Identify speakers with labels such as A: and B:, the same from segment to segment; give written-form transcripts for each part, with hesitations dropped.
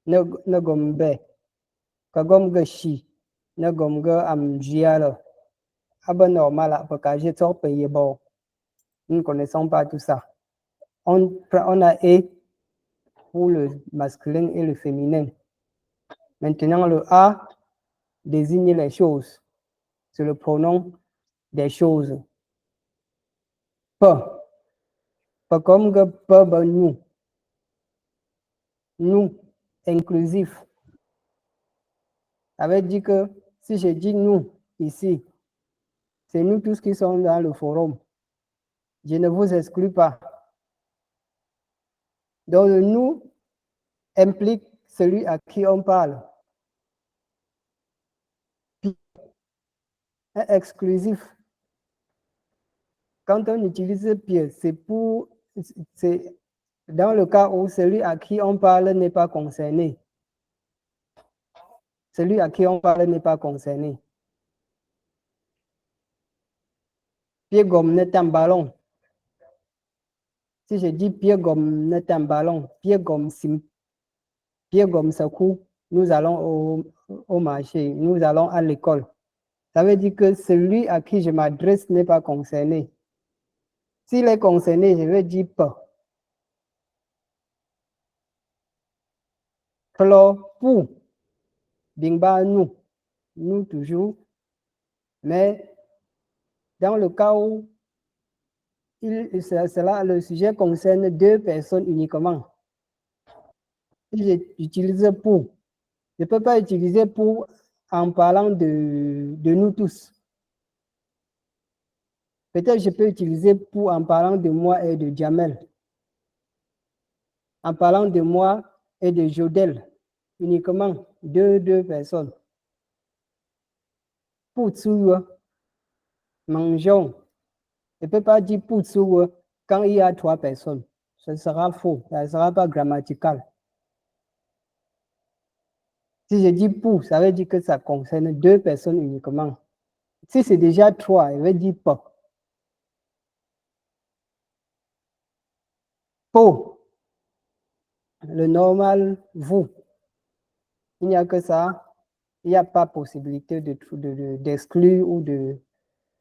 A: ne gomme be, que gomme que chi, ne gomme que am giale. Ah ben normal, parce que j'ai trop payé bon. Nous ne connaissons pas tout ça. On a et pour le masculin et le féminin. Maintenant, le a désigne les choses. C'est le pronom des choses. Pas. Pas comme que pas ben nous. Nous, inclusif. Ça veut dire que si je dis nous ici, c'est nous tous qui sommes dans le forum. Je ne vous exclus pas. Donc, le nous implique celui à qui on parle. Exclusif. Quand on utilise pied, c'est dans le cas où celui à qui on parle n'est pas concerné. Celui à qui on parle n'est pas concerné. Pied gomme n'est un ballon. Si je dis pied gomme n'est un ballon, pied gomme sim, pied gomme secoue, nous allons au marché, nous allons à l'école. Ça veut dire que celui à qui je m'adresse n'est pas concerné. S'il est concerné, je vais dire pas. Clo, pour, bingba, nous toujours. Mais dans le cas où le sujet concerne deux personnes uniquement, si j'utilise pour, je ne peux pas utiliser pour en parlant de nous tous. Peut-être je peux utiliser pour en parlant de moi et de Jamel. En parlant de moi et de Jodel, uniquement deux personnes. Pour mangeons. Je ne peux pas dire pour quand il y a trois personnes. Ce sera faux, ça ne sera pas grammatical. Si je dis pour, ça veut dire que ça concerne deux personnes uniquement. Si c'est déjà trois, je vais dire pas. Pour, le normal, vous. Il n'y a que ça. Il n'y a pas possibilité d'exclure ou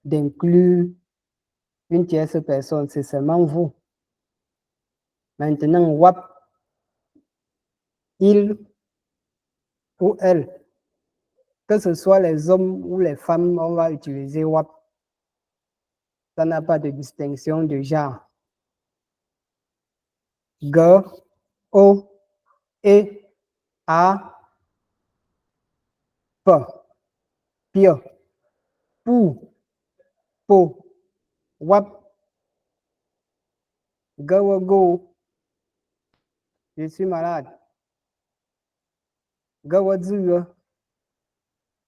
A: d'inclure une tierce personne. C'est seulement vous. Maintenant, WAP, il ou elle. Que ce soit les hommes ou les femmes, on va utiliser WAP. Ça n'a pas de distinction de genre. G, O, E, A, P, P, POU, PO, WAP, Go, je suis malade. Go,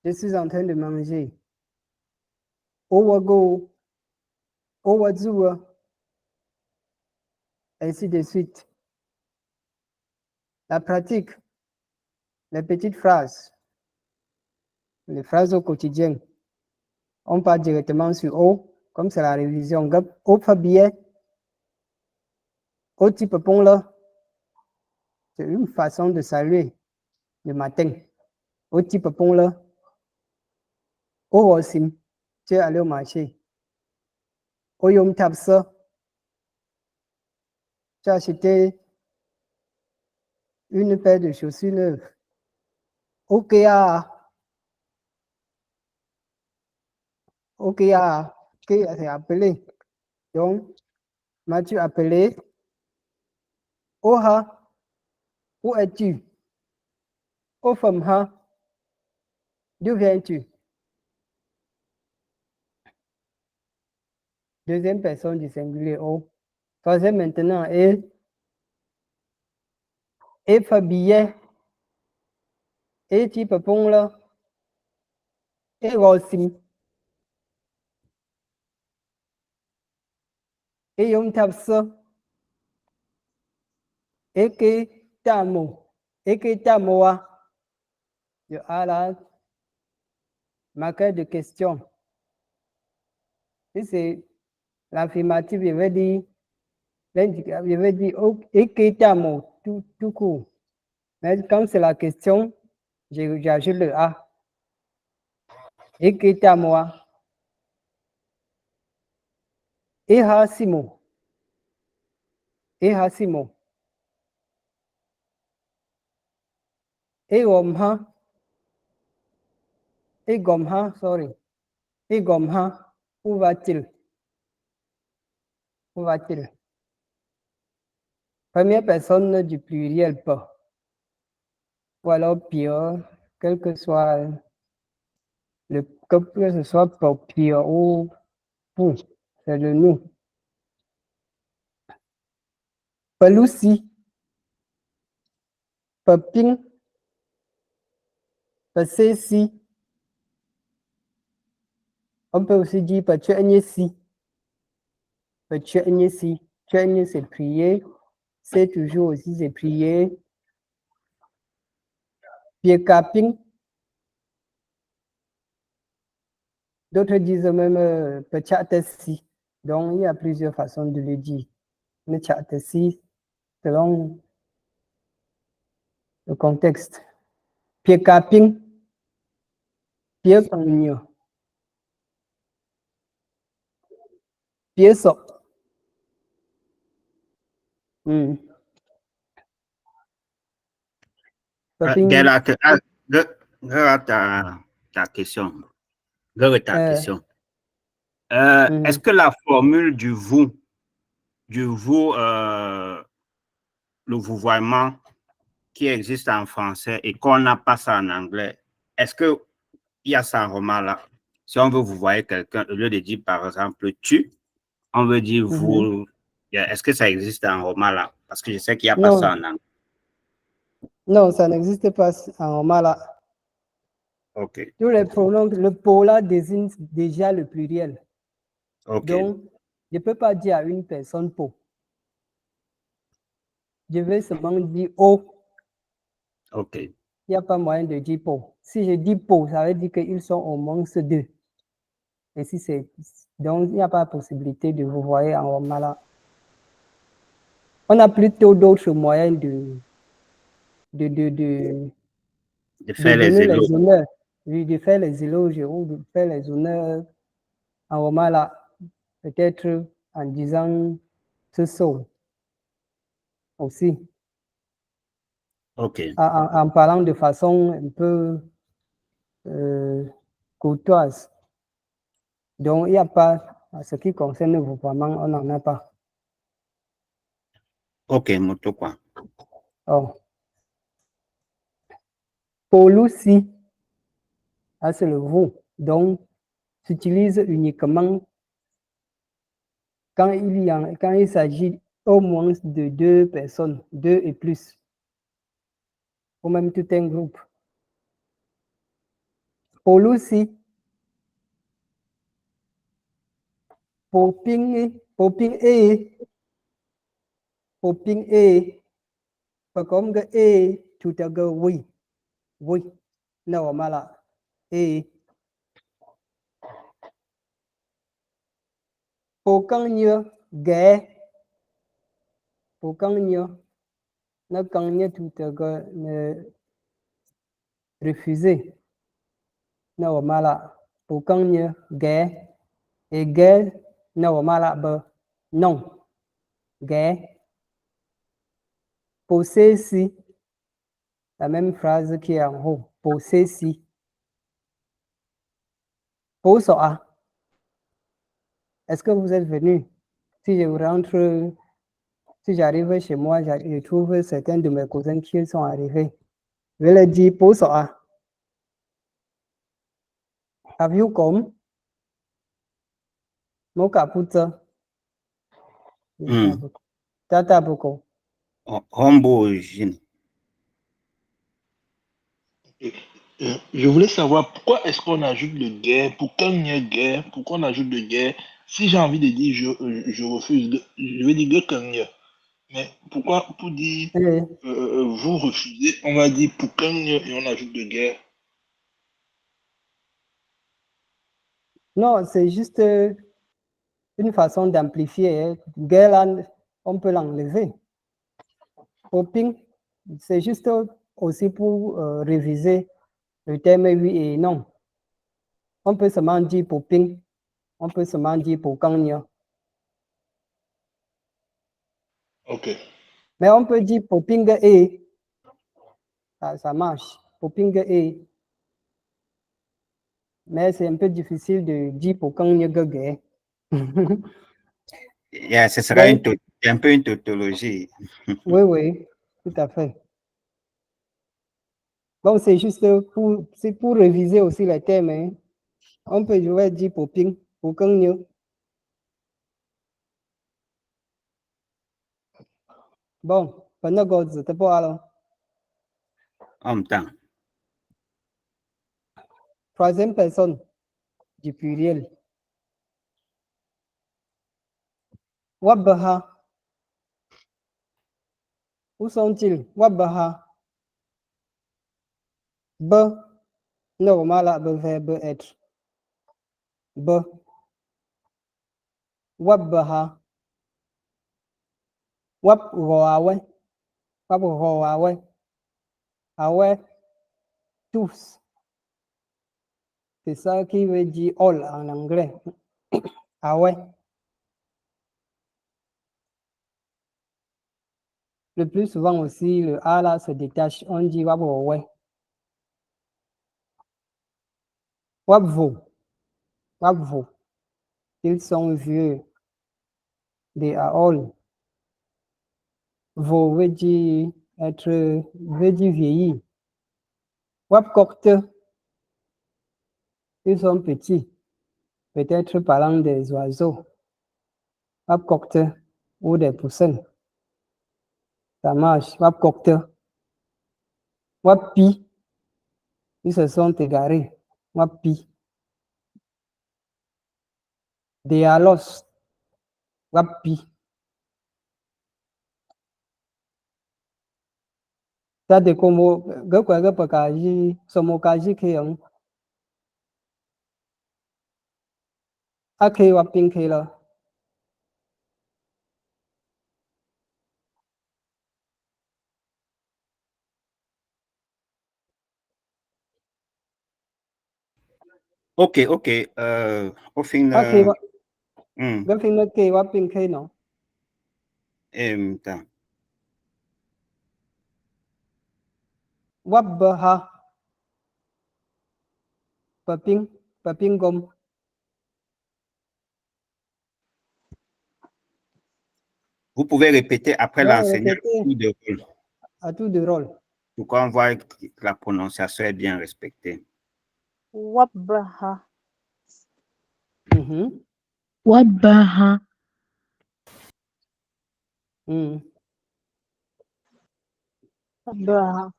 A: je suis en train de manger. Go, ainsi de suite. La pratique, les petites phrases, les phrases au quotidien. On part directement sur O, comme c'est la révision. O billet, O type pont là, c'est une façon de saluer le matin. O type pont là, O osim, tu es allé au marché. O yom tapsa, tu as acheté une paire de chaussures neuves. Ok, c'est appelé. Donc, m'as-tu appelé? Oha, où es-tu? O femme, d'où viens-tu? Deuxième personne du singulier O. Troisième maintenant, et billet. Et type pont là. Et aussi. Et yom tapsa. Et que tamo. Et que tamoa. Je a là. Marqueur de question. Si c'est l'affirmative, je vais dire, et que tamo, tout court. Mais quand c'est la question, j'ajoute le A. Et qui est à moi. Et Hasimo. Et Hasimo. Et Gomha. Et Gomha, sorry. Et Gomha. Où va-t-il? Où va-t-il? Première personne du pluriel pas. Ou alors pire, quel que soit que ce soit pour pire ou pour, c'est le nous. Pelousi, Pepin, Pesesi. On peut aussi dire Pechuanyesi. Pechuanyesi. Chuany, c'est prier. C'est toujours aussi, c'est prier. Piekaping. D'autres disent même Pechatesi. Donc, il y a plusieurs façons de le dire. Mais Chatesi, selon le contexte. Piekaping. Piekangyo. Pieso.
B: Ta question. Est-ce que la formule du vous, le vouvoiement qui existe en français et qu'on n'a pas ça en anglais, est-ce qu'il y a ça en roman là? Si on veut vous voyez quelqu'un, au lieu de dire par exemple tu, on veut dire vous. Est-ce que ça existe en roman là? Parce que je sais qu'il n'y a pas ça en anglais.
A: Non, ça n'existe pas en roman là.
B: Ok.
A: Tous les pronoms, le pour là désigne déjà le pluriel.
B: Okay.
A: Donc, je ne peux pas dire à une personne pour. Je vais seulement dire oh.
B: Ok.
A: Il n'y a pas moyen de dire pour. Si je dis pour, ça veut dire qu'ils sont au moins deux. Et si c'est. Donc, il n'y a pas possibilité de vous voir en roman là. On a plutôt d'autres moyens de
B: faire
A: donner
B: les
A: les honneurs. De faire les éloges ou de faire les honneurs en roman là. Peut-être en disant ce sont aussi.
B: Ok.
A: En parlant de façon un peu courtoise. Donc, il n'y a pas, en ce qui concerne le vouvoiement, on n'en a pas.
B: Ok, moto quoi.
A: Oh. Pour Lucie, c'est le vous. Donc, s'utilise uniquement quand il s'agit au moins de deux personnes, deux et plus, ou même tout un groupe. Pour Lucie, pour ping e, comme que e, tout à fait oui, normal e. Pour quand ghé, pour quand nó tout à fait refusé, normal pour quand ghé, et ghé, normal non, ghé. Pour ceci, la même phrase qui est en haut, pour ceci. Pour ça, est-ce que vous êtes venu? Si je rentre, si j'arrive chez moi, je trouve certains de mes cousins qui sont arrivés. Je vais leur dire, pour ça, have you come? Mon caputa. Tata beaucoup.
B: Hombo,
C: Je voulais savoir pourquoi est-ce qu'on ajoute le guerre, pourquoi il y a guerre, pourquoi on ajoute le guerre. Si j'ai envie de dire je refuse, je vais dire que mais pourquoi pour dire vous refusez, on va dire pourquoi et on ajoute le guerre.
A: Non, c'est juste une façon d'amplifier. Guerre, on peut l'enlever. Popping, c'est juste aussi pour réviser le terme oui et non. On peut seulement dire pour ping, on peut seulement dire pour kangnya.
C: Ok.
A: Mais on peut dire pour ping et. Ça marche. Pour ping et. Mais c'est un peu difficile de dire pour kangnya gagé.
B: Yeah, ce sera un peu une tautologie.
A: Oui, oui, tout à fait. Bon, c'est juste pour réviser aussi les termes. Hein. On peut jouer dire pour ping, pour kangnya. Bon, pendant que je te parle.
B: En temps.
A: Troisième personne du pluriel. Wabaha. Où sont-ils? Wabaha. B. Normal à verbe être. B. Wabaha. Wab roawe. Wab roawe. Awe. Tous. C'est ça qui veut dire all en anglais. Awe. Le plus souvent aussi, le A là se détache. On dit wab roawe. Wabvo. Wabvo. Ils sont vieux. They are all. Vo veut dire être, veut dire vieilli. Wapkokte, ils sont petits, peut-être parlant des oiseaux. Wapkokte ou des poussins. Ça marche. Wapkokte. Wapi, ils se sont égarés. Wapi. They are lost. Wapi. Ça de como, gakwa pakaji, somokaji keyang. Ake waping kela.
B: Ok. Au fin,
A: Ake gafing ke waping ke no.
B: Temps.
A: Wabaha. Paping gom.
B: Vous pouvez répéter après
A: Ouais,
B: l'enseignant
A: répétez. À tout de rôle.
B: Pour qu'on voit que la prononciation est bien respectée.
D: Wabaha.
E: Wabaha.
D: Wabaha.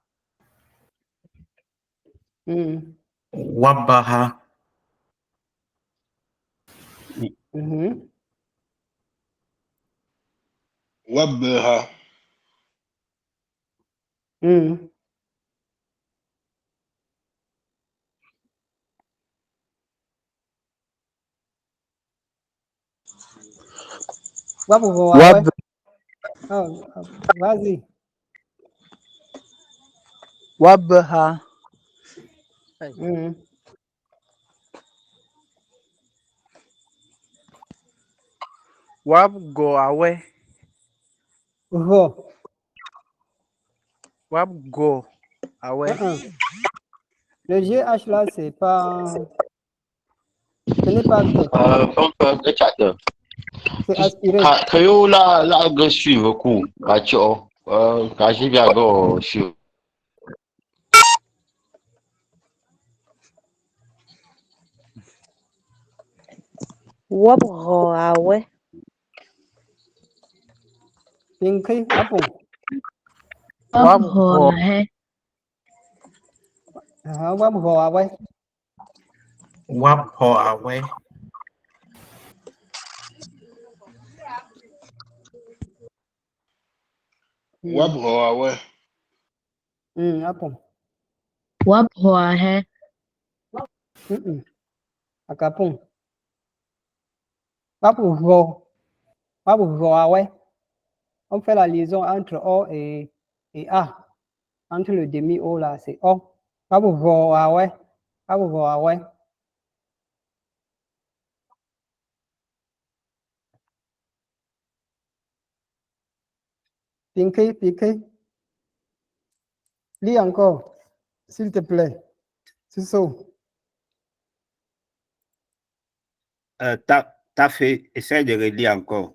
F: Wabaha.
C: Wabaha.
A: Wab. Oh, vas-y.
E: Wabaha. Wab go away.
A: Go.
E: Wab go away.
A: Le GH là, c'est pas. Ce n'est pas go. C'est aspiré.
G: Kayo la ga suivre ku ka ci o ka shi biya go shi
D: Wab roawe.
A: Pinky, apon.
E: Wab go ahead.
A: Wab go away.
F: Wap ho away.
C: Wabaha.
A: Apon.
E: Wab ho ahead.
A: Akapon. Wab go. Wab go away. On fait la liaison entre O et A. entre le demi-O là, c'est O. Pas pour voir, ouais. Pas pour voir, ouais. Pinky, Pinky. Lis encore, s'il te plaît. C'est ça.
B: T'as fait, essaye de relire encore.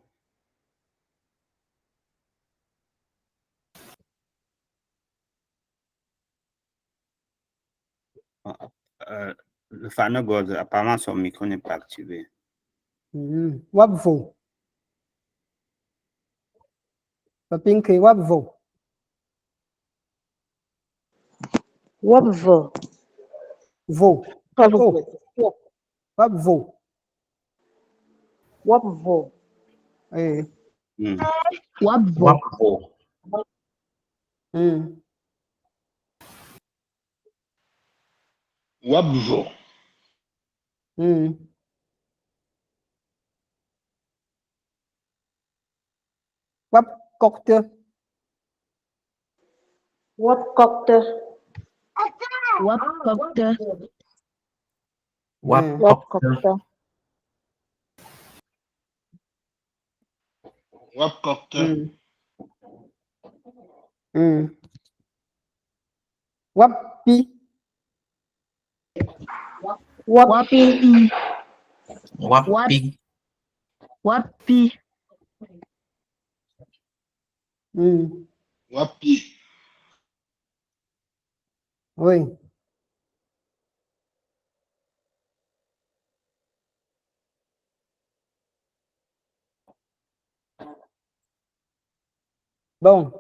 B: Le fameux God, apparemment son micro n'est pas activé.
A: Wapvo. Pinky, wapvo.
D: Wapvo.
A: Vo.
D: Wapvo.
A: Wapvo.
D: Wapvo.
A: Eh.
E: Wapvo.
F: Wapvo.
C: Wapvo.
A: Wapcocte.
D: Wapcocte.
E: Wapcocte.
F: Wapcocte.
C: Wapcocte.
A: Wapi.
D: Wapi.
F: Wapi.
E: Wapi.
C: Wapi.
A: Oui. Bon.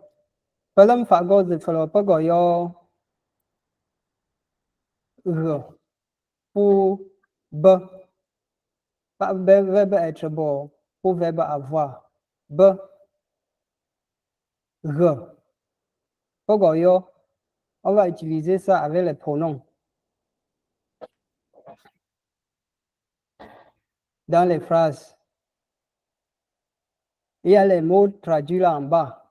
A: Falam fago de falo pago yo. Pour B. Pas verbe être bon. Pour verbe avoir. B. R. Pago yo. On va utiliser ça avec les pronoms. Dans les phrases. Il y a les mots traduits là en bas.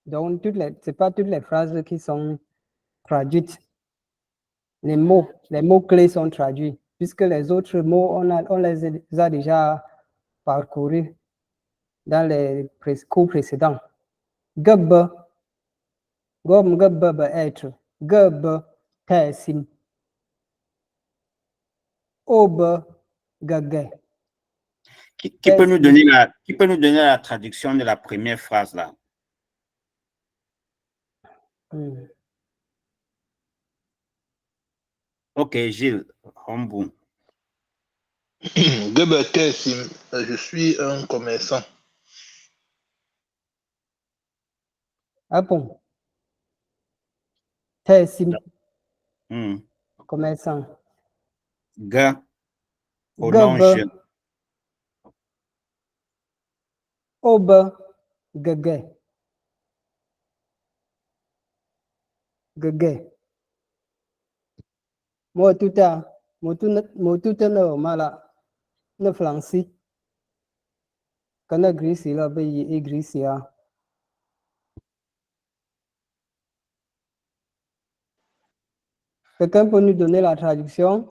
A: Donc, c'est pas toutes les phrases qui sont traduites. Les mots clés sont traduits, puisque les autres mots, on les a déjà parcourus dans les cours précédents. Gub, gum, gub, être, gub, tessim, ob, gagé.
B: Qui peut nous donner la traduction de la première phrase là? Ok, Gilles, Hombou.
C: Je suis un commerçant.
A: Ah bon? Tessim, commerçant.
B: G, pronom je.
A: Ob, gagé. Gagé. Moi tout le mala ne flanci. Quand la grise là, et grise là. Quelqu'un peut nous donner la traduction?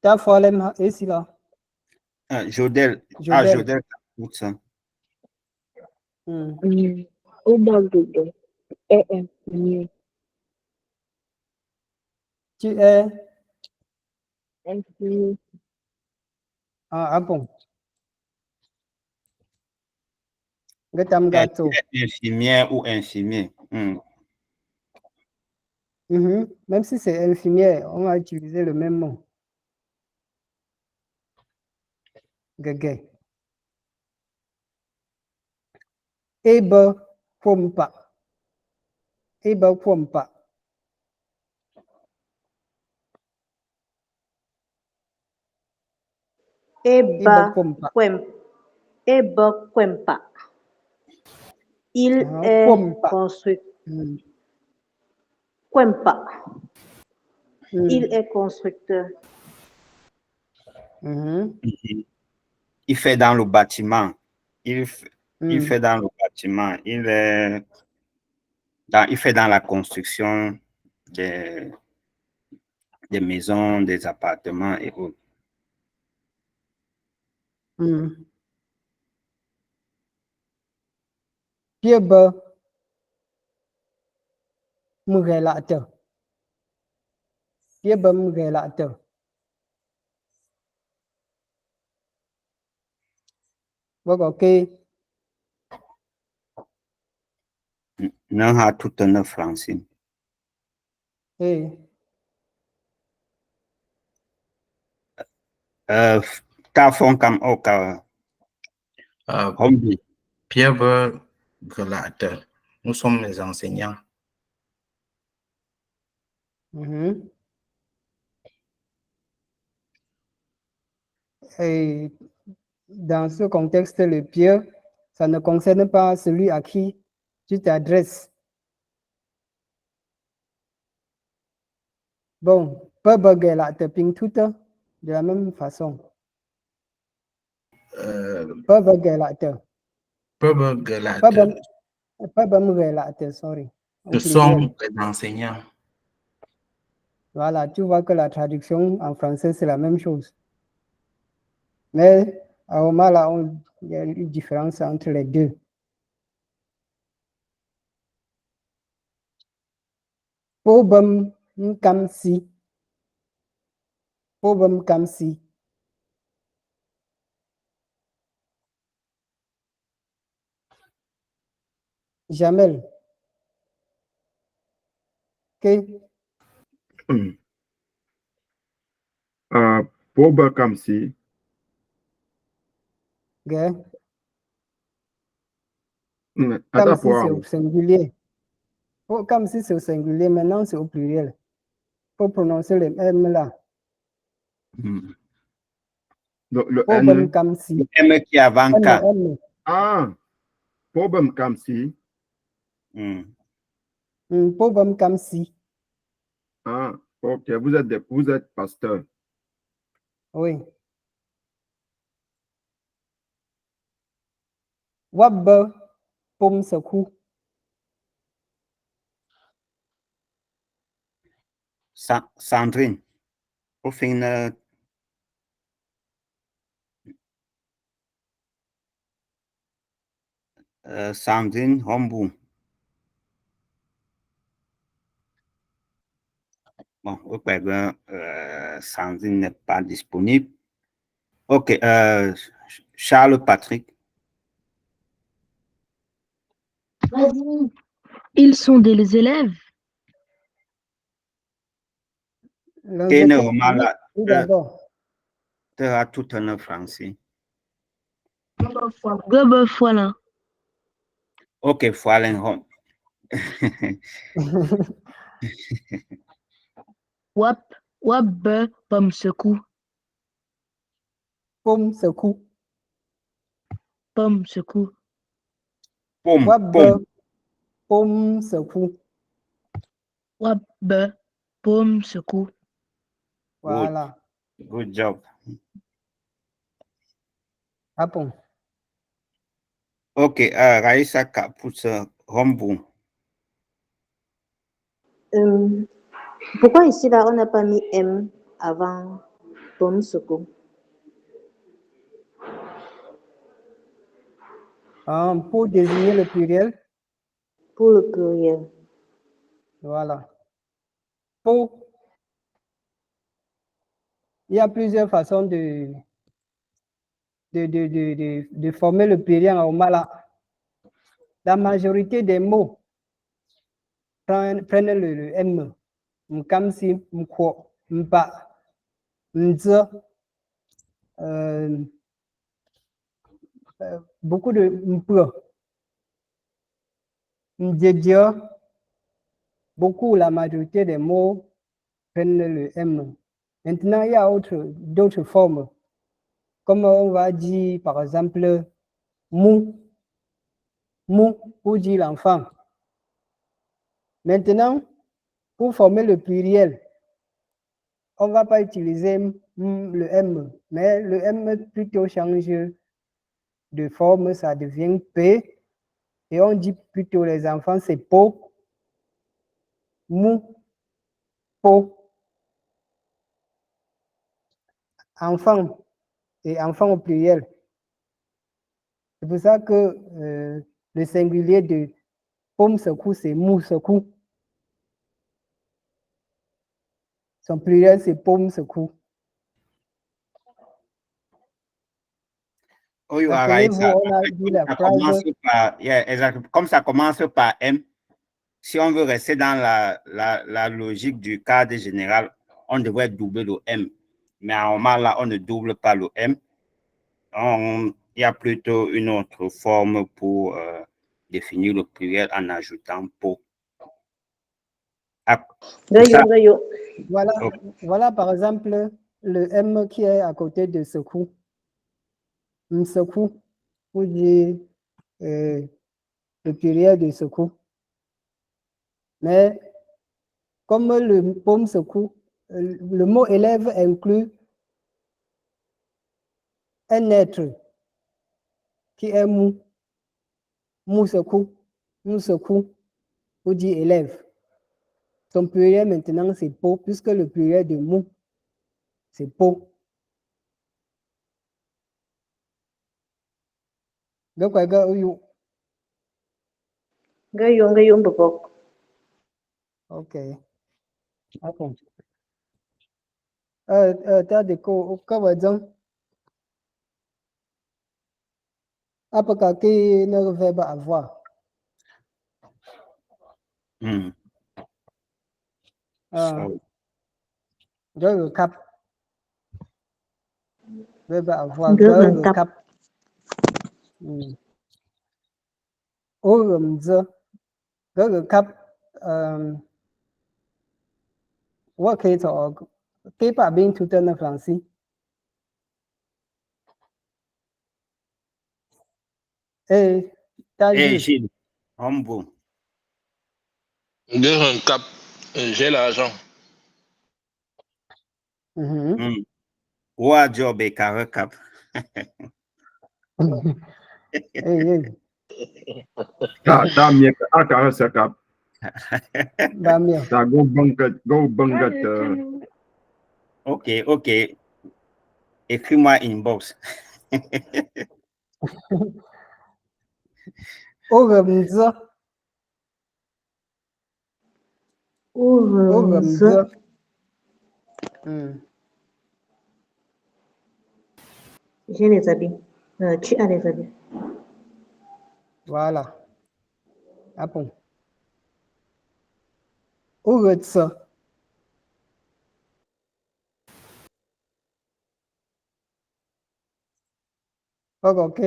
A: Ta folle est ici là.
B: Jodel.
A: Jodel.
B: Jodel.
A: Tu es
D: infirmier.
A: Ah bon. Gâteau.
B: Infirmière ou infirmier.
A: Même si c'est infirmière, on va utiliser le même mot. Gagé. Ebe pompa. Ebe pompa.
D: Eba Kwempa. Il est constructeur. Kwempa. Il est constructeur.
B: Il fait dans le bâtiment. Il fait dans le bâtiment. Il est Il fait dans la construction des maisons, des appartements et autres.
A: Pierre Be Mugelater. Pierre Be Mugelater. Ok.
B: Non, à tout un français.
A: Hey.
B: Ta fond comme au cas.
F: Pierre Grelater. Nous sommes les enseignants.
A: Et dans ce contexte, le Pierre, ça ne concerne pas celui à qui tu t'adresses. Bon, pas bugger là, te ping tout de la même façon. Pas bugger là, te. Pas bugger là, te, sorry.
F: Ce sont les enseignants.
A: Voilà, tu vois que la traduction en français, c'est la même chose. Mais à Omala, il y a une différence entre les deux. Pobam Kamsi. Pobam Kamsi. Jamel. Ok.
H: Poba Kamsi.
A: Okay.
H: Comme
A: si c'est au singulier. Comme si c'est au singulier, maintenant c'est au pluriel. Il faut prononcer le M là.
H: Donc, le
A: Pobam Kamsi.
B: Le M qui est avant K.
H: Ah, Pobam Kamsi.
A: Pobam Kamsi.
H: Ah, ok, vous êtes pasteur.
A: Oui. Wabba Pom Saku.
B: Sandrine. Au fin, Sandrine Hombou. Bon, Sandrine n'est pas disponible. Ok, Charles Patrick.
E: Ils sont des élèves.
A: D'abord.
B: Tu as tout un français.
E: Voilà.
B: Ok, Foualen Hom.
E: Wap Pom Sekou.
A: Pom Sekou.
E: Pom Sekou.
B: Pom
A: Sekou.
E: Wap Pom Sekou.
A: Voilà.
B: Good job.
A: Ah bon.
B: Ok, Raïssa Kapous Hombou.
D: Pourquoi ici, là, on n'a pas mis M avant Pom Sekou?
A: Pour désigner le pluriel.
D: Pour le pluriel.
A: Voilà. Pour. Il y a plusieurs façons de former le pluriel en Mala. La majorité des mots prennent le M. Mkamsi, Mkwo, Mpa, Mze. Beaucoup de Mpre. Mdjedja. Beaucoup, la majorité des mots prennent le M. Maintenant, il y a d'autres formes. Comme on va dire, par exemple, mou pour dire l'enfant. Maintenant, pour former le pluriel, on ne va pas utiliser le M, mais le M plutôt change de forme, ça devient P, et on dit plutôt les enfants, c'est Po, mou, po. Enfant et enfant au pluriel. C'est pour ça que le singulier de pomme secoue, c'est mou secoue. Son pluriel, c'est pomme secoue.
B: Oui,
A: Rappelez-vous, on a vu la phrase.
B: Comme ça commence par M, si on veut rester dans la logique du cadre général, on devrait doubler le M. Mais à un moment là, on ne double pas le M. Il y a plutôt une autre forme pour définir le pluriel en ajoutant po.
A: Voilà, voilà par exemple le M qui est à côté de secoue. Secoue, ou dire le pluriel de secoue. Mais comme le pomme secoue, le mot élève inclut un être qui est mou, mou secoue, ou dire élève. Son pluriel maintenant c'est po, puisque le pluriel de mou, c'est po. Donc, ok. Attends. T'as des cours, après qui ne verbe avoir. Le cap. Verbe avoir. Le cap. Le cap. What kỹ thuật cái bà bên thủ tên là français. T'as dit.
B: Gilles, Hombo.
C: Un cap, j'ai l'argent.
B: Wa job et carré cap.
H: T'as mieux à carré ce cap.
A: Bah mieux.
H: T'as go bunget.
B: Ok. Écris-moi inbox.
A: Orumza.
D: J'ai les habits. Tu as les habits.
A: Voilà. Ah bon. Urutsa. Ok.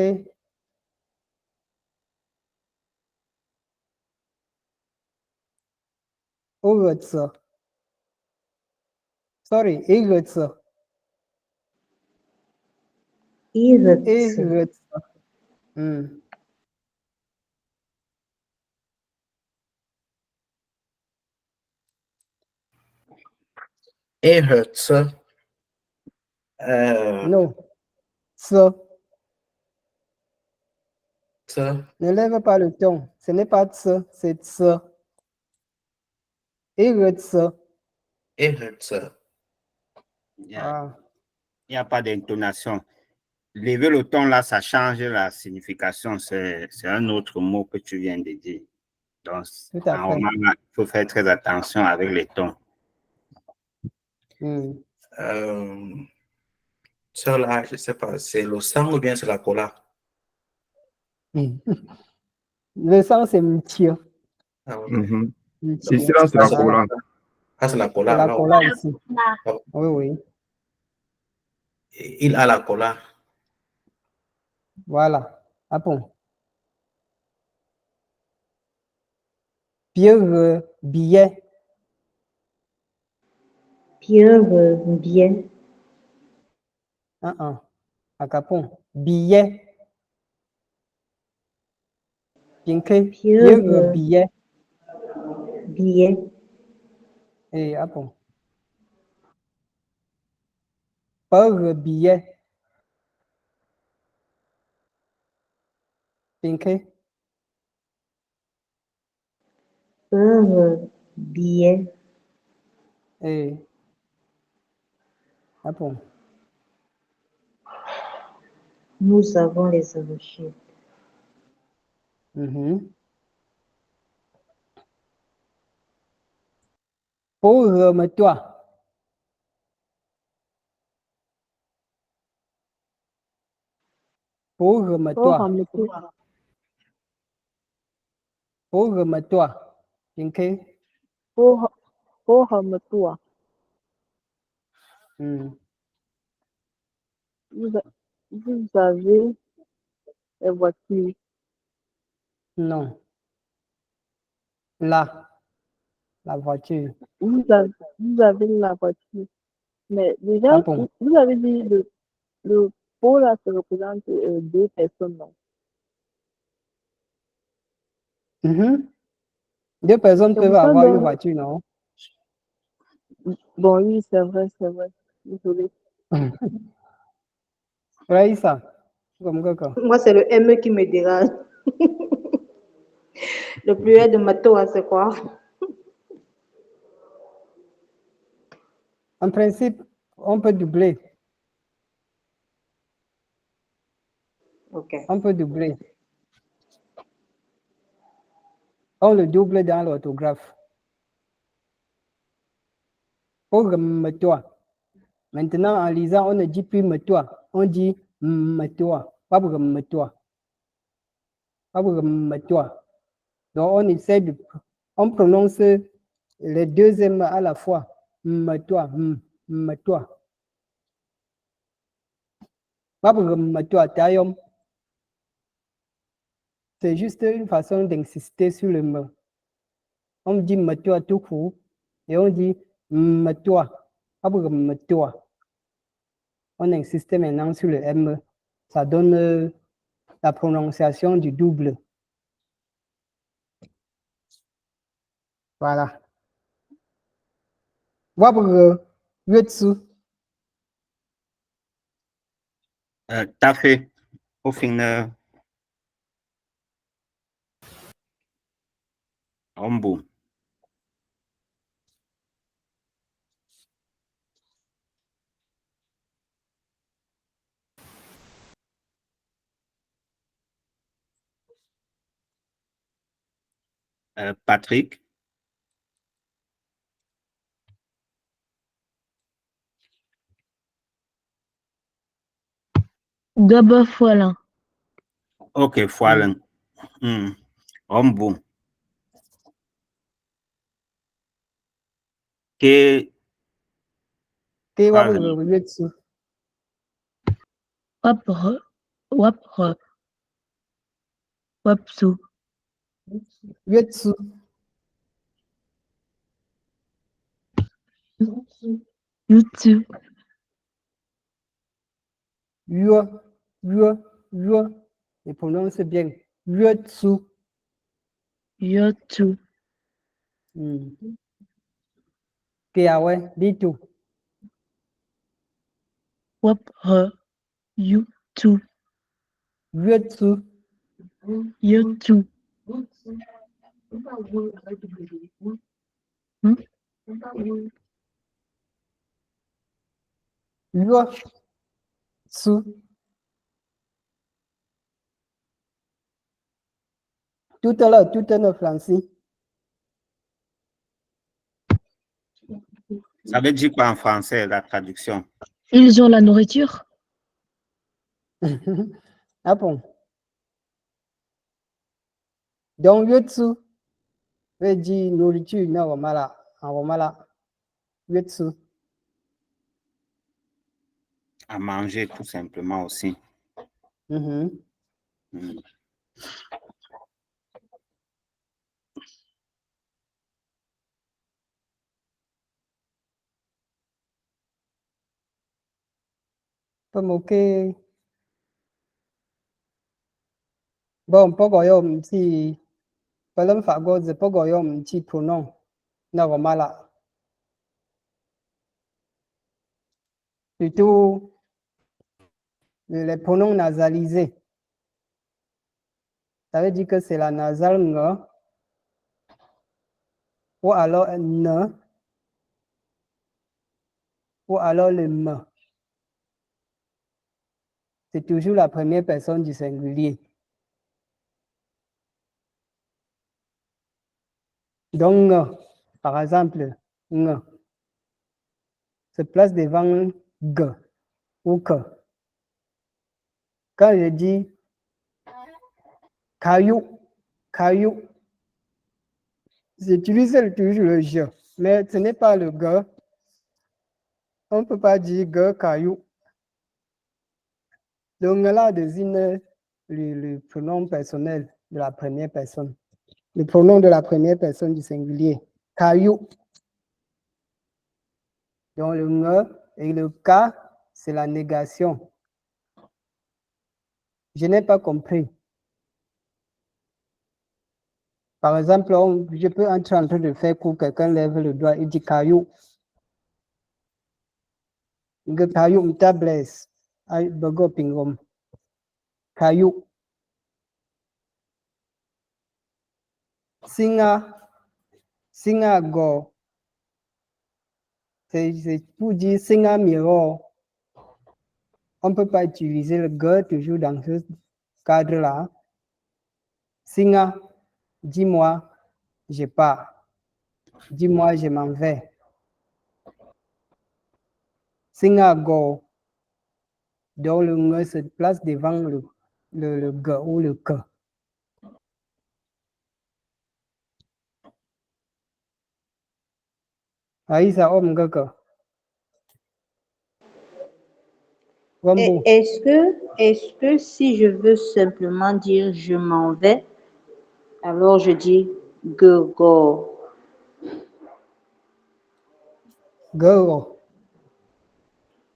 A: Urutsa. Sorry, Irutsa. Irutsa.
F: Irutsa.
A: Non. Ça.
F: Ça.
A: Ne lève pas le ton. Ce n'est pas ça, c'est ça. Irutsa.
F: Irutsa.
B: Il n'y a pas d'intonation. Lever le ton là, ça change la signification. C'est un autre mot que tu viens de dire. Donc, en roman, il faut faire très attention avec les tons.
F: Cela, je ne sais pas, c'est le sang ou bien c'est la cola?
A: Le sang, c'est mtia.
F: Ah, ok.
H: Ici, là, c'est la cola.
F: Ah, c'est la cola.
A: La cola ici. Oui.
F: Il a la cola.
A: Voilà. Ah bon. Pierre billet.
D: Pierre billet.
A: Acapon. Billet. Pierre billet.
D: Billet.
A: Et ah bon. Par billet. Pinke.
D: Par billet,
A: Ah bon.
D: nous avons les arachide.
A: Pauvre-toi. Pauvre-toi.
E: Pauvre-toi.
A: Pauvre-toi. Ok.
E: Pauvre-toi. Vous avez la voiture.
A: Non. Là, la voiture.
E: Vous avez la voiture. Mais déjà,
A: Ah bon.
E: vous avez dit le pot là, ça représente deux personnes, non?
A: Deux personnes
E: C'est
A: peuvent
E: pour ça
A: avoir une
E: donc,
A: voiture, non?
E: bon, oui, c'est vrai, c'est vrai. Désolé.
A: Raïssa, comme quoi.
D: Moi, c'est le M qui me dérange. Le pluriel de Matoa, c'est quoi?
A: En principe, on peut doubler.
D: Ok.
A: On peut doubler. On le double dans l'orthographe. Pauvre-toi. Maintenant, en lisant, on ne dit plus me-toi. On dit me-toi. Pauvre-toi. Pauvre-toi. Donc, on essaie de... On prononce les deux M à la fois. Me-toi. Me-toi. Pauvre-toi. Taillom. C'est juste une façon d'insister sur le me. On dit me-toi tout court. Et on dit me-toi. Pauvre-toi. On insiste maintenant sur le M. Ça donne la prononciation du double. Voilà. Wabre, Yutsu.
B: T'as fait au final. Ombo. Patrick.
E: Gaba Foilin.
B: Ok, Foilin. Ombo. Que
A: Wabre, Yutsu.
E: Wapre. Wapre. Wapsu.
A: Yutsu.
E: Yutsu.
A: Yua. Et prononce bien. Yutsu.
E: Yotsu.
A: Kiawe, dis tout.
E: Wapre. Yutsu.
A: Yutsu.
E: Yotsu.
A: Yutsu. Tout à l'heure, Francis.
B: ça veut dire quoi en français, la traduction?
E: Ils ont la nourriture.
A: Ah bon. Donc, Yutsu veut dire nourriture, non, Romala. Yutsu.
B: À manger, tout simplement aussi.
A: Pas moquer. Bon, pas goyom, si. Pas l'homme fa goze, pas goyom, si pronom. Non, Romala. Plutôt les pronoms nasalisés. Ça veut dire que c'est la nasale nga ou alors un ne, ou alors le me. C'est toujours la première personne du singulier. Donc, par exemple, ne se place devant g ou que. Quand je dis caillou, caillou, j'utilise toujours le je, mais ce n'est pas le g. On ne peut pas dire g caillou. Donc là désigne le pronom personnel de la première personne. Le pronom de la première personne du singulier. Caillou. Donc le ne et le ka, c'est la négation. Je n'ai pas compris. Par exemple, je peux entrer en train de faire cours, quelqu'un lève le doigt et dit caillou. Nge caillou mta blesse. Ay bogo pingom. Caillou. Singa. Singa go. C'est pour dire singa miro. On ne peut pas utiliser le ge toujours dans ce cadre-là. Singa, dis-moi, je pars. Dis-moi, je m'en vais. Singa go. Donc le nge se place devant le ge ou le que. Aïssa om ge. Wambo.
D: Est-ce que si je veux simplement dire je m'en vais, alors je dis go.
A: Go.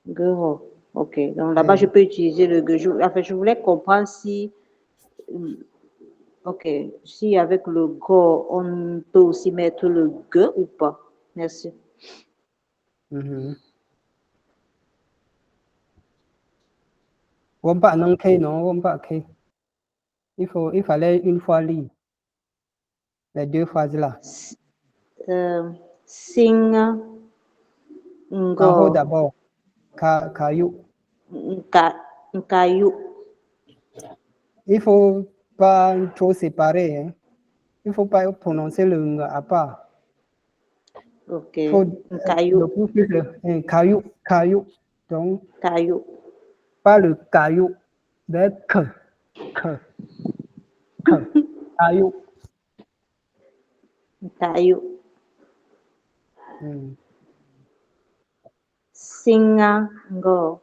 D: Go. Ok. Donc là-bas, je peux utiliser le go. En fait, je voulais comprendre si, ok, si avec le go, on peut aussi mettre le go ou pas. Merci.
A: Wampa non K, non, wampa K. Il fallait une fois lire les deux phrases là.
D: Singa
A: En haut
D: go.
A: d'abord, caillou.
D: Caillou.
A: Il faut pas trop séparer. Hein. Il faut pas prononcer le ng à part.
D: Ok.
A: Il faut
D: Caillou.
A: Caillou, caillou. Donc,
D: Caillou.
A: pas le caillou, mais que. Caillou.
D: Caillou.
A: Mm.
D: Singa go.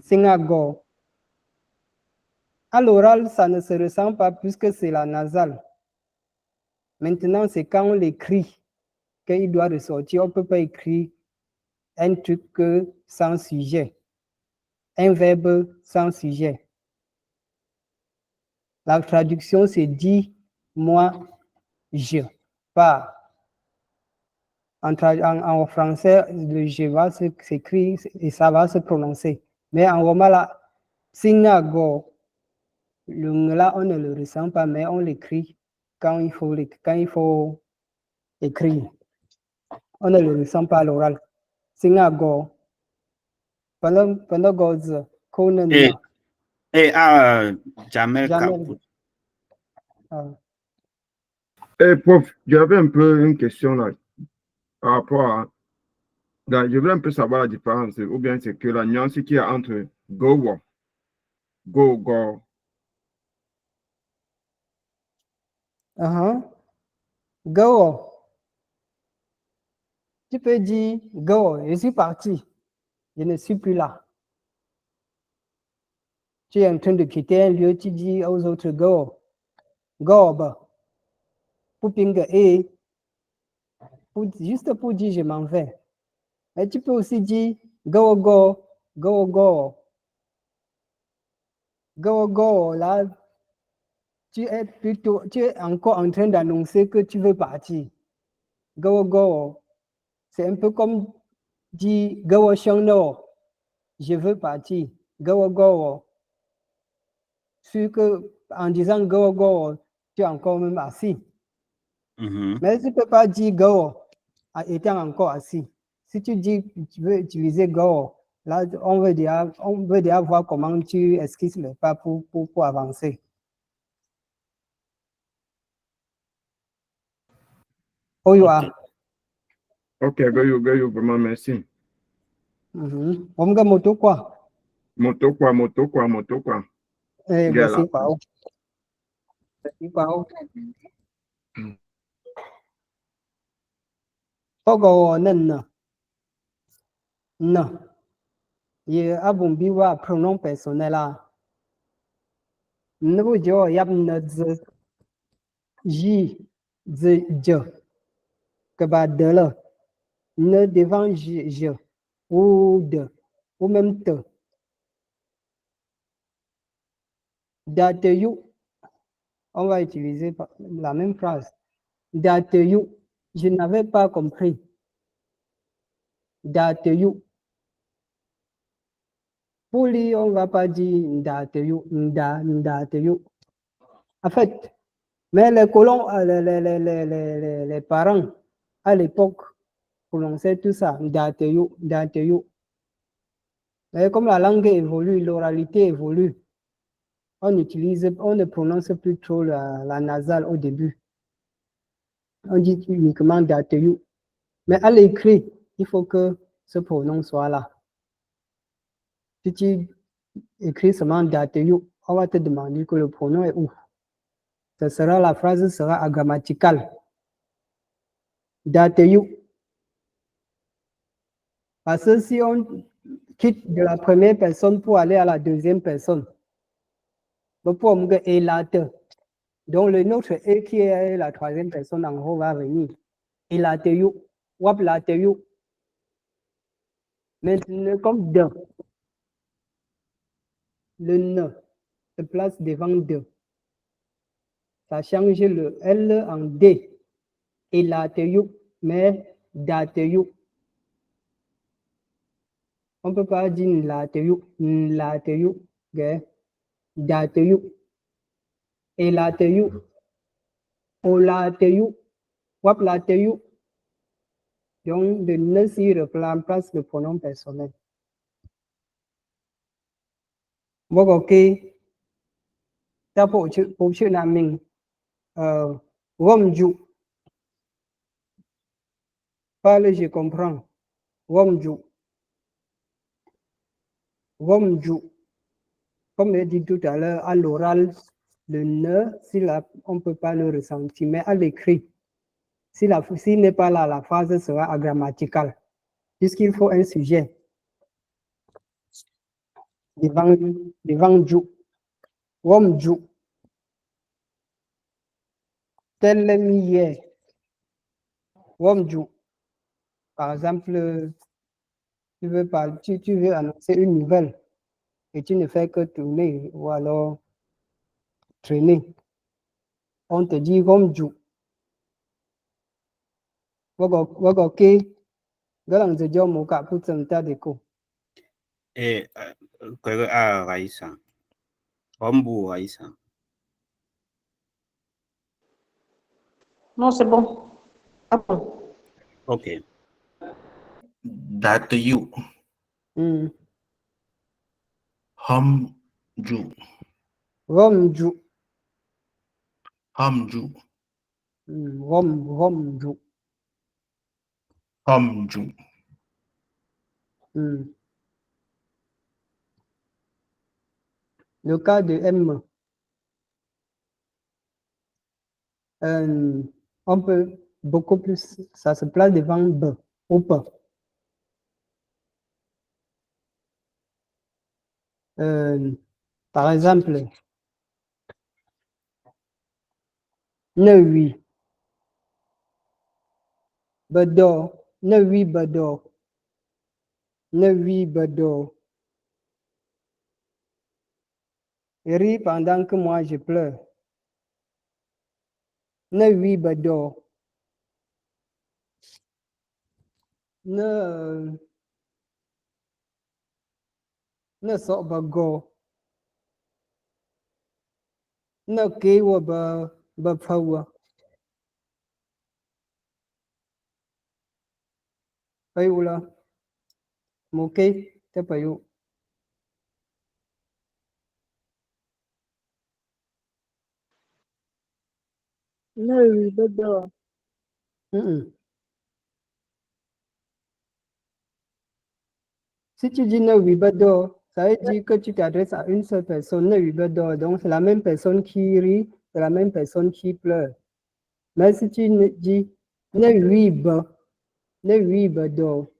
A: Singago. À l'oral, ça ne se ressent pas puisque c'est la nasale. Maintenant, c'est quand on l'écrit qu'il doit ressortir. On ne peut pas écrire un truc sans sujet, un verbe sans sujet. La traduction, c'est dit, moi, je pars. En français, le je va s'écrire et ça va se prononcer. Mais en roman, là, singago, le là, on ne le ressent pas, mais on l'écrit quand il faut écrire. On ne le ressent pas à l'oral. Singago. Pendant goz, konen.
B: Jamel Kaput.
H: Prof, j'avais un peu une question là par rapport à. Je voulais un peu savoir la différence, ou bien c'est que la nuance qu'il y a entre go, go.
A: Go. Tu peux dire go, je suis parti. Je ne suis plus là. Tu es en train de quitter un lieu, tu dis aux autres go. Go. Pour pingue et juste pour dire je m'en vais. Mais tu peux aussi dire go. Go. Là, tu es encore en train d'annoncer que tu veux partir. Go. C'est un peu comme dire go no. Je veux partir. Go. Sûr que en disant go, tu es encore même assis. Mais tu ne peux pas dire go étant encore assis. Si tu dis que tu veux utiliser go, là, on veut déjà voir comment tu esquisses le pas pour avancer. Oh, you are.
H: Ok, Goyo, vraiment merci.
A: On va moto quoi?
H: Moto quoi.
A: Eh,
H: Gala.
A: merci, Pao. Merci, Pao. Ogo, non. Non. Il a bon biwa pronom personnel là. Nous, y a notre J, je, que va de là. Ne devant je, ou de, ou même te. Date you, on va utiliser la même phrase. Date you, je n'avais pas compris. Date you. Pour lui, on ne va pas dire date you, date you. En fait, mais les colons, les parents, à l'époque, prononçaient tout ça, date you, date you. Mais comme la langue évolue, l'oralité évolue, on ne prononce plus trop la nasale au début. On dit uniquement date you. Mais à l'écrit, il faut que ce pronom soit là. Si tu écris seulement date you, on va te demander que le pronom est où. La phrase sera agrammaticale. Date you. Parce que si on quitte de la première personne pour aller à la deuxième personne, pour me et late. Donc le nôtre et qui est la troisième personne en haut va venir. Et late you. Wap late you. Maintenant, comme de. Le ne se place devant de. Ça change le L en D. Et late you, mais date you. On ne peut pas dire late you, okay? Date you. Et late you. O late you. Wap late you. Donc, le ne s'y remplace le pronom personnel. Bon, ok. Ça pour chữ là mình gom ju. Parle, je comprends. Gom ju. Gom ju. Comme je dit tout à l'heure, à l'oral, le ne, on ne peut pas le ressentir, mais à l'écrit, s'il n'est pas là, la phrase sera agrammaticale, puisqu'il faut un sujet devant ju. Gom ju. Tel hier. Gom ju. Par exemple, tu veux annoncer une nouvelle et tu ne fais que tourner ou alors traîner. On te dit comme ju. Wago ke galang de jo mo ka putem ta de ko.
B: Et Raïssa. Ombu Raïssa.
D: Non, c'est bon. Ah bon.
B: Ok.
F: Date you. Hum ju.
A: Rom ju.
F: Hum ju.
A: Rom ju.
F: Hum ju.
A: Le cas de M, on peut beaucoup plus, ça se place devant B ou P. Par exemple, ne oui. Bedo, ne oui bedo. Ne oui bedo. Ris pendant que moi je pleure. Ne oui bedo. Ne so bago. Ne ke wa ba power. Phải u là một cái thế phải u.
E: Ne ribedo.
A: Si tu dis ne ribedo, ça veut dire que tu t'adresses à une seule personne, ne ribedo. Donc c'est la même personne qui rit, c'est la même personne qui pleure. Mais si tu dis ne ribedo.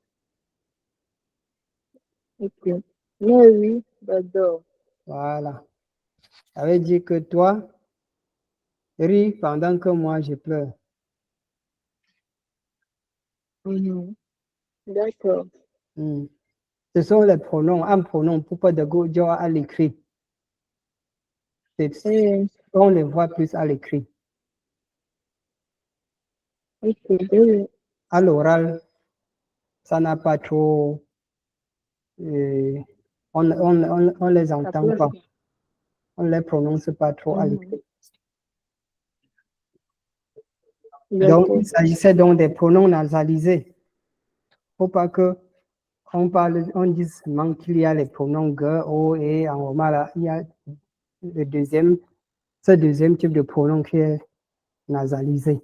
E: Ok. Ne ribedo.
A: Voilà. Ça veut dire que toi, ris pendant que moi je pleure.
E: D'accord.
A: Ce sont les pronoms, un pronom pour pas de go à l'écrit. On les voit plus à l'écrit.
E: Ok.
A: À l'oral, ça n'a pas trop. On les entend pas. On les prononce pas trop à l'écrit. Donc, il s'agissait donc des pronoms nasalisés. Faut pas que on dise seulement qu'il y a les pronoms ge, o, et en roman là, il y a ce deuxième type de pronom qui est nasalisé.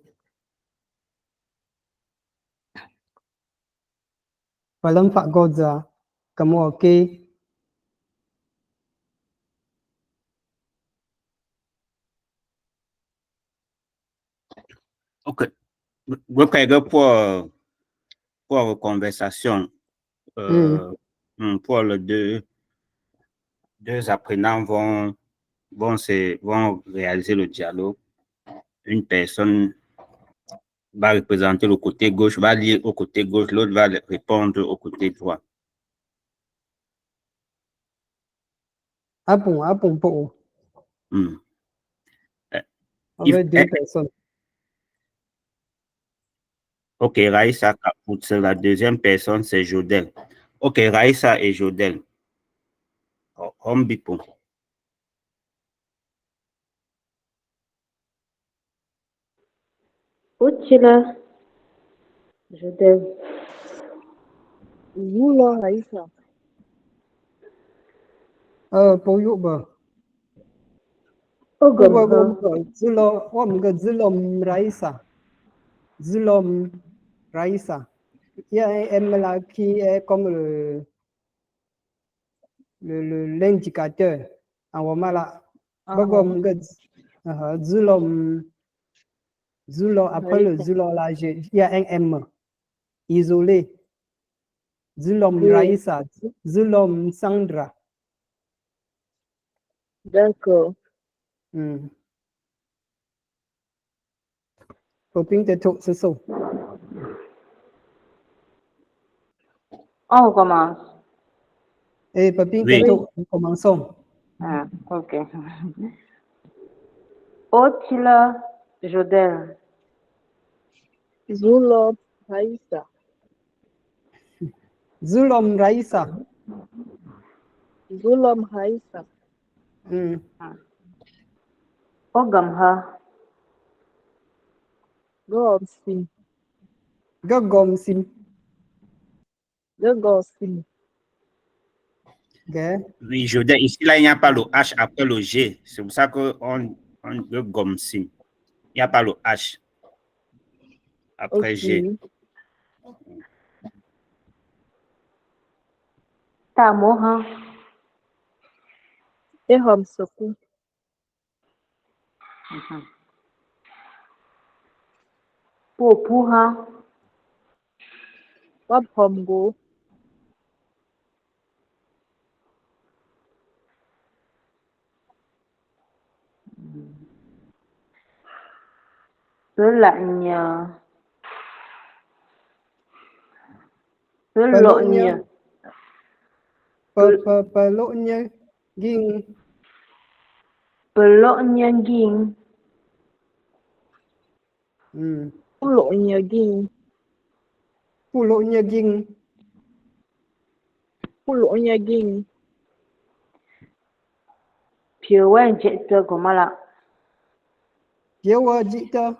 A: Voilà, Pak Godza, comme ok.
B: Ok. Repère pour conversation. Pour les deux apprenants vont réaliser le dialogue. Une personne va représenter le côté gauche, va lire au côté gauche, l'autre va répondre au côté droit.
A: Ah bon, pour. Avec deux personnes.
B: Ok, Raïssa Kapout, la deuxième personne, c'est Jodel. Ok, Raïssa et Jodel. Hombipo.
D: Uchila. Jodel.
E: Zula Raïssa.
A: Pour Yuba. Zulom Raïssa. Zulom Raïssa. Il y a un M là qui est comme l'indicateur. En roman là. Zulom, après le Zulom là, il y a un M isolé. Zulom Raïssa. Zulom Sandra.
E: D'accord.
A: Copine de tout, c'est ça.
D: On commence.
A: Et Papine de tout, commençons.
D: Ah, ok. Ochila Jodel.
E: Zulom Raïssa.
A: Zulom Raïssa.
E: Zulom Raïssa.
D: Ogamha.
E: Gomsim.
A: Gogomsim.
E: Gogomsim.
B: Oui, Jodel. Ici, là, il n'y a pas le H après le G. C'est pour ça qu'on le gomsim. Il n'y a pas le H après G.
D: Tamoha.
E: Ehom Soku.
D: Popuha.
E: Wabhomgo.
D: Selanya.
A: Peloknya. Peloknya. Ging.
D: Peloknya ging.
E: Peloknya ging.
A: Peloknya ging.
E: Peloknya ging.
D: Piewen jekta gomala.
A: Piewa jikta.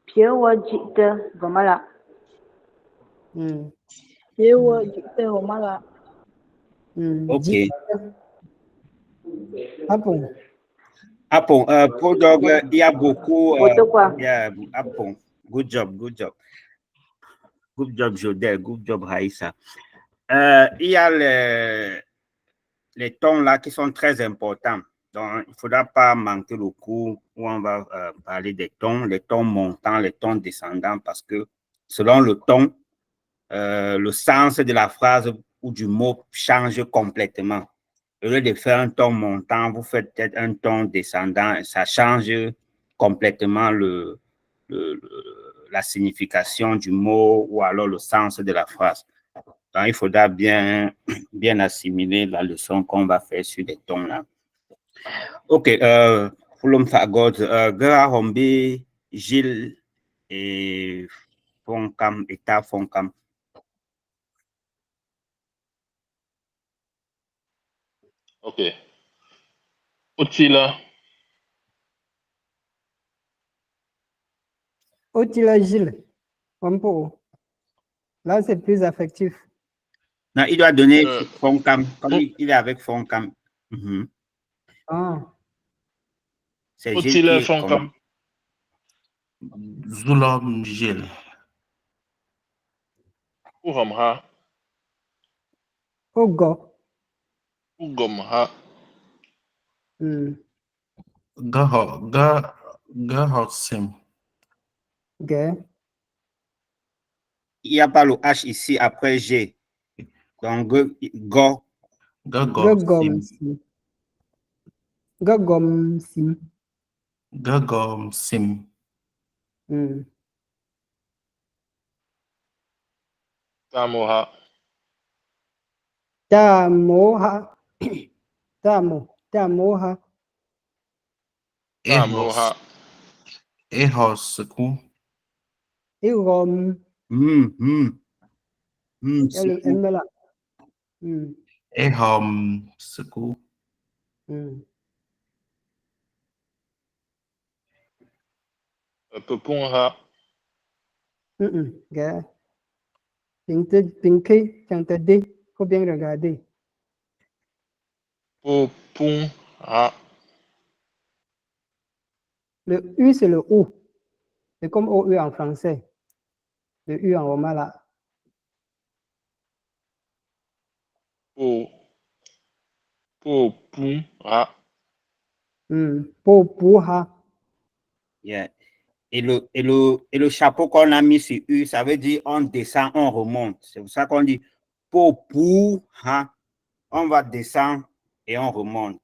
D: Piewa jikta gomala.
E: Yewa jite romala.
B: Ok.
A: Jite. Apple.
B: Apple, pour Dog, il y a beaucoup.
D: Auto quoi?
B: Yeah, Apple. Good job, good job. Good job, Jodel. Good job, Raïssa. Il y a les tons là qui sont très importants. Donc, il ne faudra pas manquer le cours où on va parler des tons, les tons montants, les tons descendants, parce que selon le ton, le sens de la phrase ou du mot change complètement. Au lieu de faire un ton montant, vous faites peut-être un ton descendant, et ça change complètement la signification du mot ou alors le sens de la phrase. Donc, il faudra bien assimiler la leçon qu'on va faire sur les tons là. Ok, Fulum Fagod, Gara Hombi, Gilles et Foncam, État Foncam.
C: Ok. Otila.
A: Otila Gilles. Un peu. Là, c'est plus affectif.
B: Non, il doit donner Foncam, comme il est avec Foncam.
A: Ah.
B: C'est Gilles qui
C: Otila
B: est
C: Foncam.
F: Zulom Gilles.
C: Uramha.
A: Ogo.
C: Ugomha.
F: Gahotsim.
A: Ok.
B: Il n'y a pas le H ici après G. Donc, Go.
F: Gagomsim.
A: Gagomsim.
F: Gagomsim.
C: Tamoha.
A: Tamoha. Tamoha.
C: Tamoha.
F: Ehosku.
A: Irom. Il y a le M là.
F: Ehom Seku.
C: Pepunha.
A: Gars. Pinky, D. Faut bien regarder.
C: Popunha.
A: Le U, c'est le O. C'est comme OU en français. Le U en roman là.
C: Popunha.
A: Popuha.
B: Yeah. Et le chapeau qu'on a mis sur U, ça veut dire on descend, on remonte. C'est pour ça qu'on dit Popuha. On va descendre et on remonte.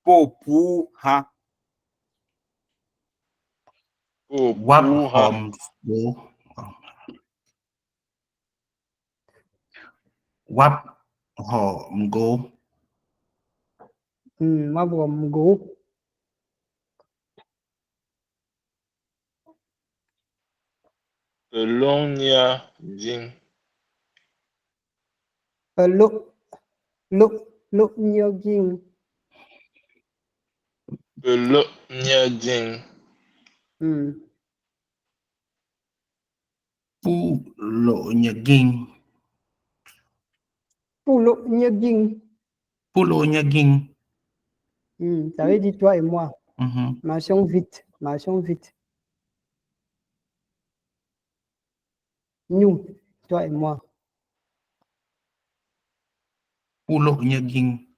B: Popuha.
F: Waphomgo. Waphomgo.
A: Mabomgo.
C: Pelonia Ding.
A: Nyoging.
C: Pelonia Ding.
F: Pulo Nyaging.
A: Pulo Nyoging.
F: Pulo Nyaging.
A: Ça veut dire toi et moi.
F: Mhm.
A: Marchons vite. Marchons vite. Nous, toi et moi.
F: Pulo Nyaging.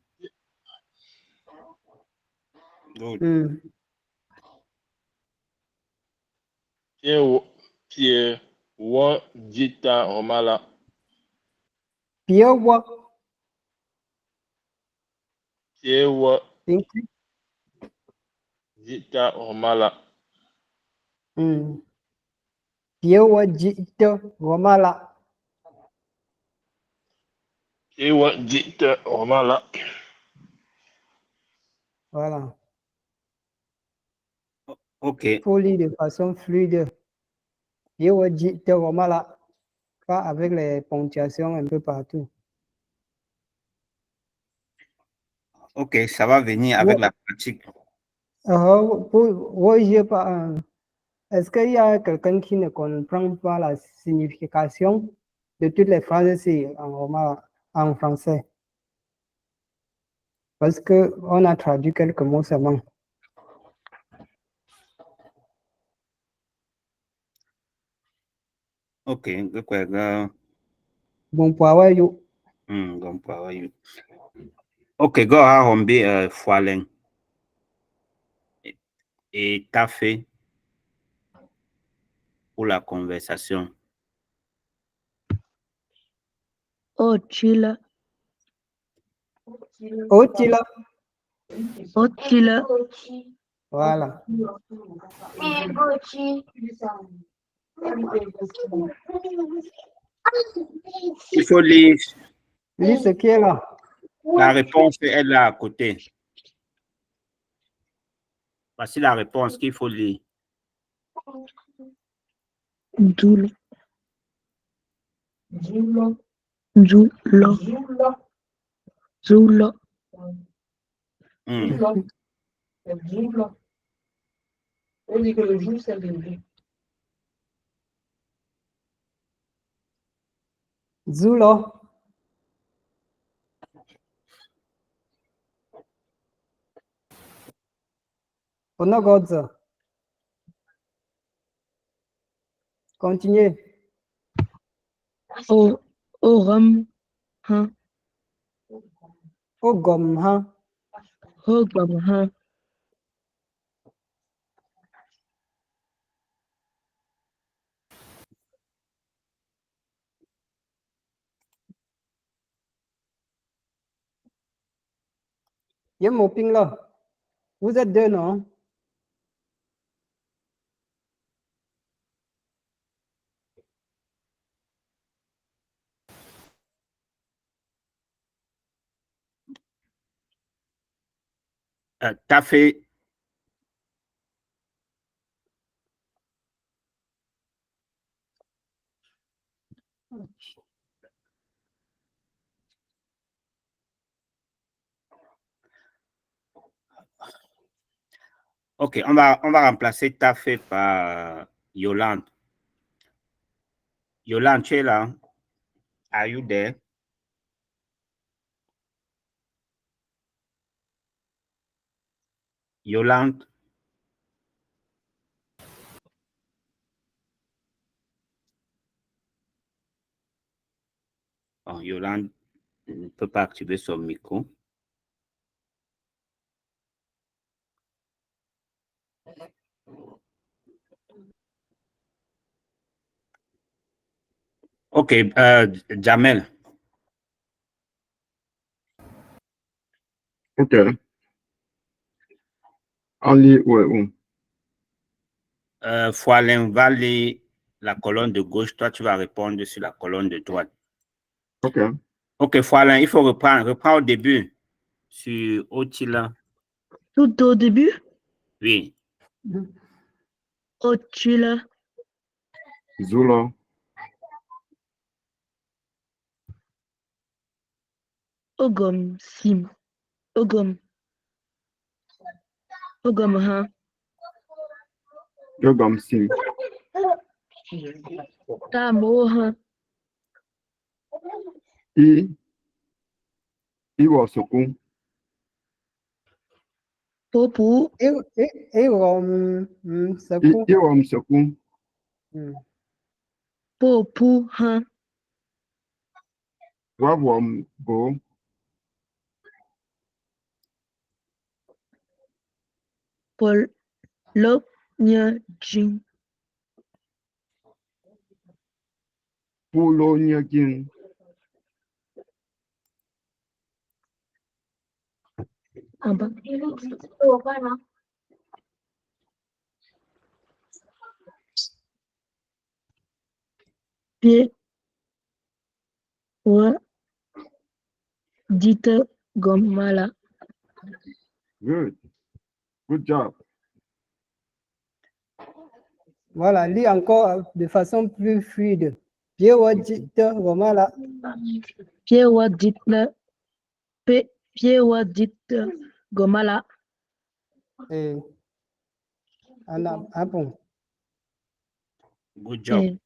C: Pierre Wa Dita Romala.
A: Pierre Wa.
C: Pierre Wa
A: Pinky.
C: Dita Romala.
A: Pierre Wa Jita Romala.
C: Pierre Wa Dita Romala.
A: Voilà.
B: Ok.
A: Il faut lire de façon fluide. Pierre Wa Jita Romala. Pas avec les ponctuations un peu partout.
B: Ok, ça va venir avec la pratique.
A: Est-ce qu'il y a quelqu'un qui ne comprend pas la signification de toutes les phrases, c'est en français. Parce qu'on a traduit quelques mots seulement.
B: Ok,
A: Bon, pour avoir yo.
B: Bon, pour avoir yo. Ok, go à Rombi Foalen. Et t'as fait pour la conversation.
E: Oh, chila.
A: Otila.
E: Otila.
A: Voilà.
B: Il faut lire.
A: Lis ce qui est là.
B: La réponse est là à côté. Voici la réponse qu'il faut lire.
E: Julo. Julo. Julo.
I: On dit que le jour, c'est le jour.
A: Zulo. Onogodze. Continuez.
E: Oram. Hein.
A: Ogom, hein.
E: Ogam. Hein.
A: Yemoping là. Vous êtes deux, non?
B: T'as fait. Ok, on va remplacer t'as fait par Yolande. Yolande, tu es là? Are you there? Yolande? Bon, Yolande ne peut pas activer son micro. Ok, Jamel.
H: Ok. On lit où et où?
B: Foalen va lire la colonne de gauche, toi tu vas répondre sur la colonne de droite.
H: Ok.
B: Ok, Foalen, il faut reprendre au début sur Otila.
E: Tout au début?
B: Oui.
E: Otila.
H: Zulo.
E: Ogom. Sim. Ogom. Ogom. Hein.
H: Yogam Sim.
E: Tamo. Hein.
H: Iwosoku.
E: Popu.
A: Saku.
H: Iwom Soku.
E: Popu. Hein.
H: Wawom Go.
E: Paul. Lop. Nya. Jing.
H: Pulo Nyagin.
E: En bas. Pied. Ouais. Dite. Gomala.
H: Good. Good job.
A: Voilà, lis encore de façon plus fluide. Pierre-Wadite, Romala.
E: Pierre-Wadite. Pierre-Wadite. Gomala.
A: Ah bon.
B: Good job.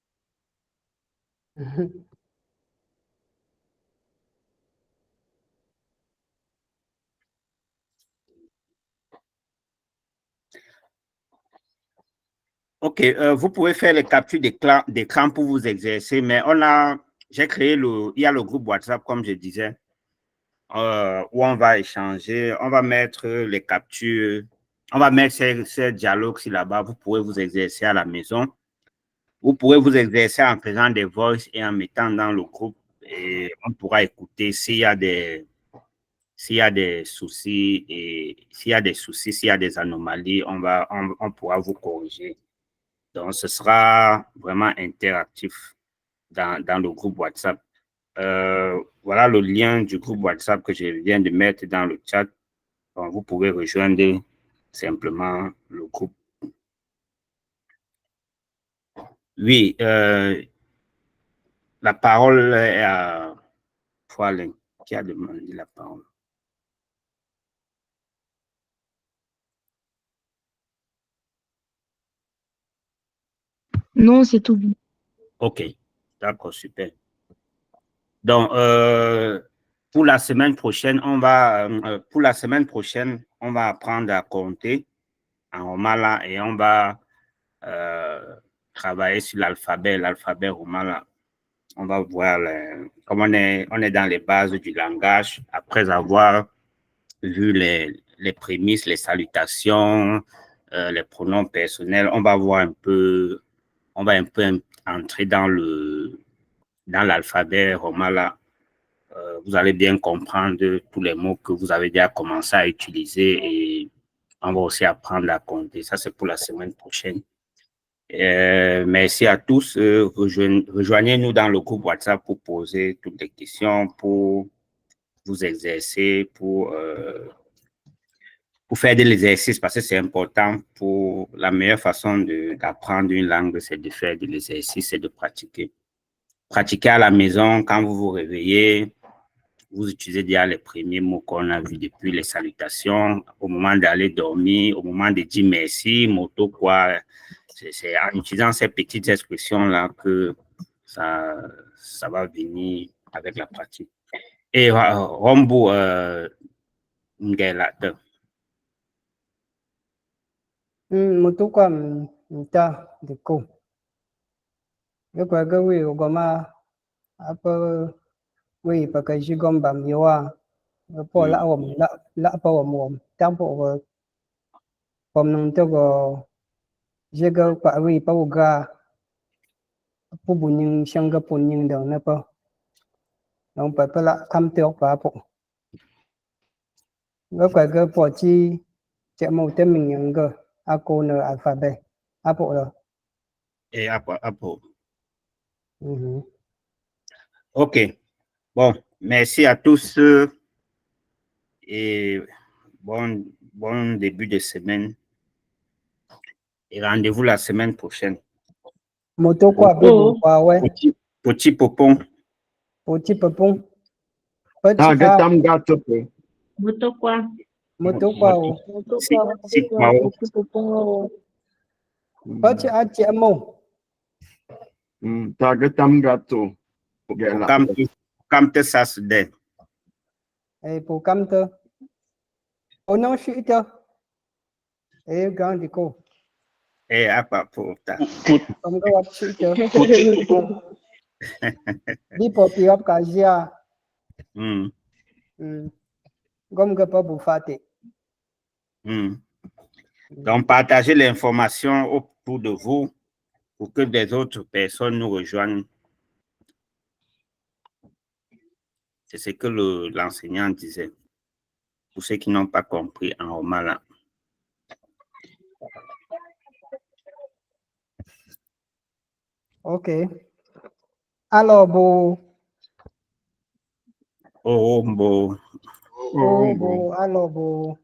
B: OK, vous pouvez faire les captures d'écran pour vous exercer, mais j'ai créé il y a le groupe WhatsApp, comme je disais, où on va échanger, on va mettre les captures, on va mettre ces dialogues là-bas. Vous pouvez vous exercer à la maison. Vous pourrez vous exercer en faisant des voices et en mettant dans le groupe et on pourra écouter s'il y a des soucis et s'il y a des anomalies, on pourra vous corriger. Donc, ce sera vraiment interactif dans le groupe WhatsApp. Voilà le lien du groupe WhatsApp que je viens de mettre dans le chat. Donc, vous pouvez rejoindre simplement le groupe. Oui, la parole est à Foalin qui a demandé la parole.
E: Non, c'est tout bon.
B: OK, d'accord, super. Donc, pour la semaine prochaine, on va apprendre à compter en Romala et on va travailler sur l'alphabet Romala. On va voir comme on est dans les bases du langage, après avoir vu les prémices, les salutations, les pronoms personnels, on va un peu entrer dans l'alphabet Romala. Vous allez bien comprendre tous les mots que vous avez déjà commencé à utiliser et on va aussi apprendre à compter. Ça, c'est pour la semaine prochaine. Merci à tous. Rejoignez-nous dans le groupe WhatsApp pour poser toutes les questions, pour vous exercer, pour faire de l'exercice parce que c'est important. Pour la meilleure façon d'apprendre une langue, c'est de faire de l'exercice et de pratiquer. Pratiquer à la maison quand vous vous réveillez. Vous utilisez déjà les premiers mots qu'on a vus depuis les salutations, au moment d'aller dormir, au moment de dire merci, moto quoi. C'est en utilisant ces petites expressions-là que ça va venir avec la pratique. Et Rombo Ngela.
A: Moto kwa mta de ko. Yo kwa ga wi goma apa wi pa ka ji gom bam yo wa. Po la pa wom tam po pom nung to go je ga pa wi pa ga pu bu ning shang ga pun ning dang na pa. Nong pa la kam te pa po. Yo kwa ga po chi che mo te min yang ga a ko na alphabet. A po là.
B: Et après. OK. Bon, merci à tous et bon début de semaine. Et rendez-vous la semaine prochaine.
A: Moto quoi, ouais.
B: Petit popon.
A: Petit popon.
D: Moto quoi?
A: Moto quoi,
E: Petit popon.
A: Petit atiamo.
H: Tagatam gato.
B: Kamte sasde.
A: Pour kamte. Oh non, je suis là. Grand dico.
B: Apa pour ta.
A: Comme que wat suis là. Di popi op kazia. Comme que pas bouffate.
B: Donc, partagez l'information autour de vous pour que des autres personnes nous rejoignent. C'est ce que l'enseignant disait. Pour ceux qui n'ont pas compris en Romala.
A: OK. Alors, bon.
B: Alors, bon.